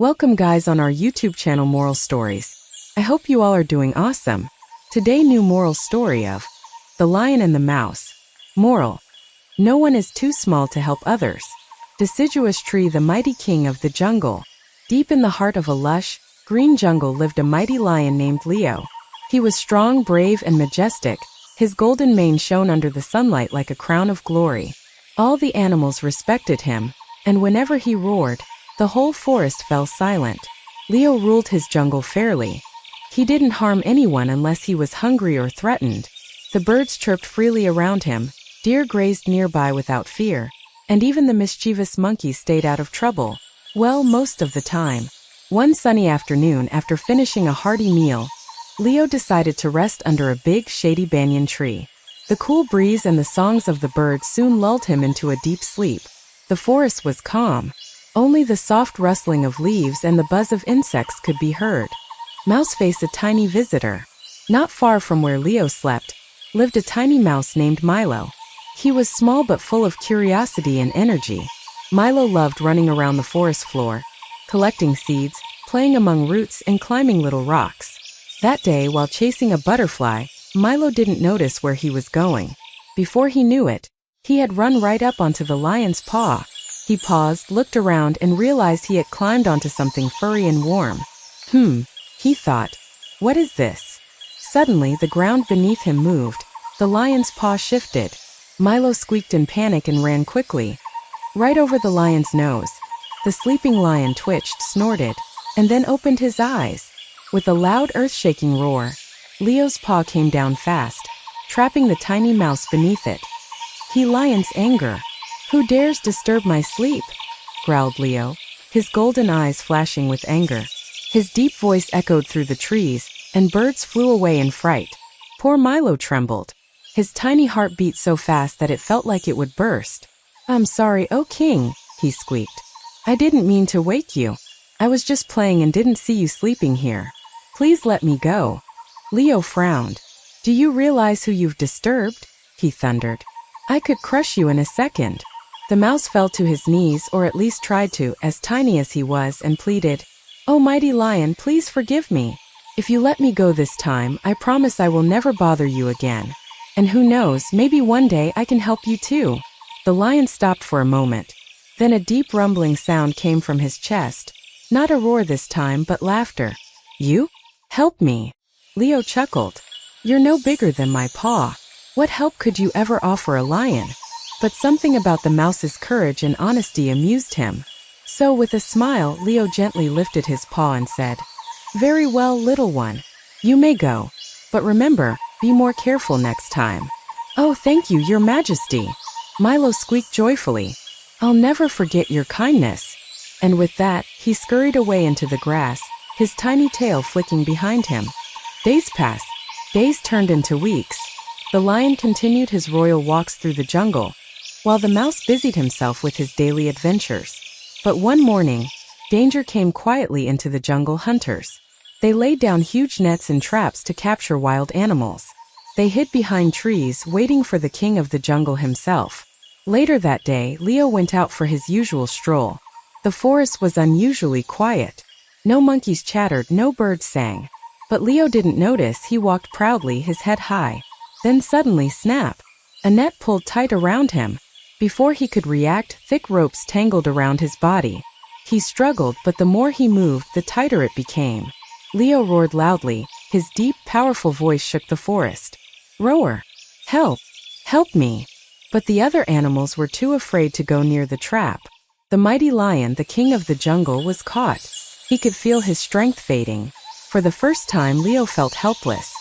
Welcome guys on our YouTube channel Moral Stories. I hope you all are doing awesome. Today new moral story of The Lion and the Mouse. Moral: no one is too small to help others. Deciduous tree, the mighty king of the jungle. Deep in the heart of a lush, green jungle lived a mighty lion named Leo. He was strong, brave, and majestic. His golden mane shone under the sunlight like a crown of glory. All the animals respected him, and whenever he roared, the whole forest fell silent. Leo ruled his jungle fairly. He didn't harm anyone unless he was hungry or threatened. The birds chirped freely around him, deer grazed nearby without fear, and even the mischievous monkeys stayed out of trouble. Well, most of the time. One sunny afternoon, after finishing a hearty meal, Leo decided to rest under a big, shady banyan tree. The cool breeze and the songs of the birds soon lulled him into a deep sleep. The forest was calm. Only the soft rustling of leaves and the buzz of insects could be heard. Mouseface, a tiny visitor. Not far from where Leo slept, lived a tiny mouse named Milo. He was small but full of curiosity and energy. Milo loved running around the forest floor, collecting seeds, playing among roots, and climbing little rocks. That day, while chasing a butterfly, Milo didn't notice where he was going. Before he knew it, he had run right up onto the lion's paw. He paused, looked around, and realized he had climbed onto something furry and warm. He thought. What is this? Suddenly, the ground beneath him moved. The lion's paw shifted. Milo squeaked in panic and ran quickly. Right over the lion's nose. The sleeping lion twitched, snorted, and then opened his eyes. With a loud earth-shaking roar, Leo's paw came down fast, trapping the tiny mouse beneath it. Lion's anger. "Who dares disturb my sleep?" growled Leo, his golden eyes flashing with anger. His deep voice echoed through the trees, and birds flew away in fright. Poor Milo trembled. His tiny heart beat so fast that it felt like it would burst. "I'm sorry, O king," he squeaked. "I didn't mean to wake you. I was just playing and didn't see you sleeping here. Please let me go." Leo frowned. "Do you realize who you've disturbed?" he thundered. "I could crush you in a second." The mouse fell to his knees, or at least tried to, as tiny as he was, and pleaded, "Oh mighty lion, please forgive me. If you let me go this time, I promise I will never bother you again. And who knows, maybe one day I can help you too." The lion stopped for a moment. Then a deep rumbling sound came from his chest. Not a roar this time, but laughter. "You? Help me." Leo chuckled. "You're no bigger than my paw. What help could you ever offer a lion?" But something about the mouse's courage and honesty amused him. So with a smile, Leo gently lifted his paw and said, "Very well, little one. You may go. But remember, be more careful next time." "Oh, thank you, your majesty," Milo squeaked joyfully. "I'll never forget your kindness." And with that, he scurried away into the grass, his tiny tail flicking behind him. Days passed. Days turned into weeks. The lion continued his royal walks through the jungle, while the mouse busied himself with his daily adventures. But one morning, danger came quietly into the jungle hunters. They laid down huge nets and traps to capture wild animals. They hid behind trees, waiting for the king of the jungle himself. Later that day, Leo went out for his usual stroll. The forest was unusually quiet. No monkeys chattered, no birds sang. But Leo didn't notice. He walked proudly, his head high. Then suddenly, snap! A net pulled tight around him. Before he could react, thick ropes tangled around his body. He struggled, but the more he moved, the tighter it became. Leo roared loudly. His deep, powerful voice shook the forest. "Roar! Help! Help me!" But the other animals were too afraid to go near the trap. The mighty lion, the king of the jungle, was caught. He could feel his strength fading. For the first time, Leo felt helpless.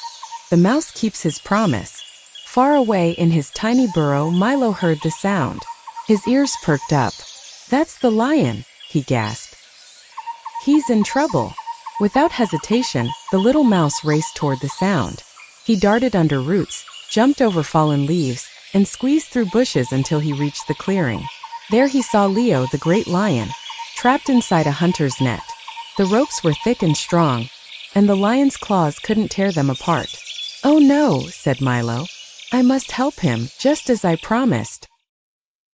The mouse keeps his promise. Far away in his tiny burrow, Milo heard the sound. His ears perked up. "That's the lion," he gasped. "He's in trouble." Without hesitation, the little mouse raced toward the sound. He darted under roots, jumped over fallen leaves, and squeezed through bushes until he reached the clearing. There he saw Leo, the great lion, trapped inside a hunter's net. The ropes were thick and strong, and the lion's claws couldn't tear them apart. "Oh no," said Milo. "I must help him, just as I promised."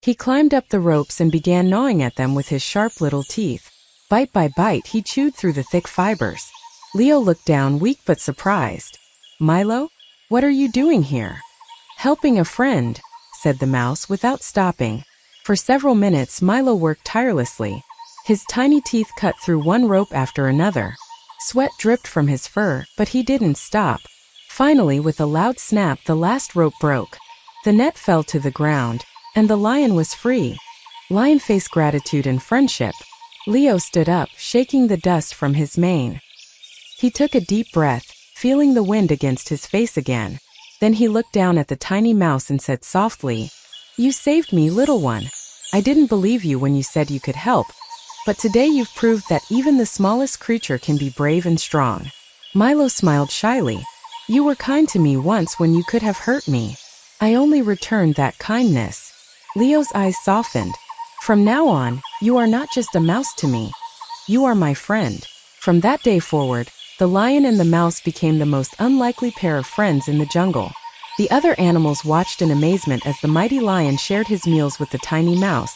He climbed up the ropes and began gnawing at them with his sharp little teeth. Bite by bite, he chewed through the thick fibers. Leo looked down, weak but surprised. "Milo, what are you doing here?" "Helping a friend," said the mouse without stopping. For several minutes, Milo worked tirelessly. His tiny teeth cut through one rope after another. Sweat dripped from his fur, but he didn't stop. Finally, with a loud snap, the last rope broke. The net fell to the ground, and the lion was free. Lion faced gratitude and friendship. Leo stood up, shaking the dust from his mane. He took a deep breath, feeling the wind against his face again. Then he looked down at the tiny mouse and said softly, "You saved me, little one. I didn't believe you when you said you could help, but today you've proved that even the smallest creature can be brave and strong." Milo smiled shyly. "You were kind to me once when you could have hurt me. I only returned that kindness." Leo's eyes softened. "From now on, you are not just a mouse to me. You are my friend." From that day forward, the lion and the mouse became the most unlikely pair of friends in the jungle. The other animals watched in amazement as the mighty lion shared his meals with the tiny mouse,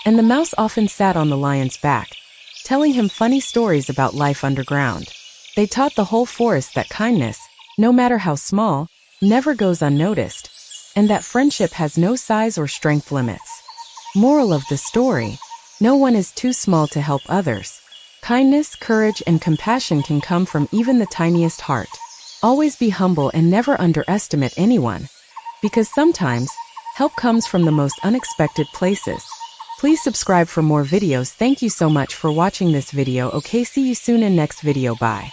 and the mouse often sat on the lion's back, telling him funny stories about life underground. They taught the whole forest that kindness, no matter how small, never goes unnoticed, and that friendship has no size or strength limits. Moral of the story: no one is too small to help others. Kindness, courage, and compassion can come from even the tiniest heart. Always be humble and never underestimate anyone, because sometimes help comes from the most unexpected places. Please subscribe for more videos. Thank you so much for watching this video. Okay, see you soon in next video. Bye.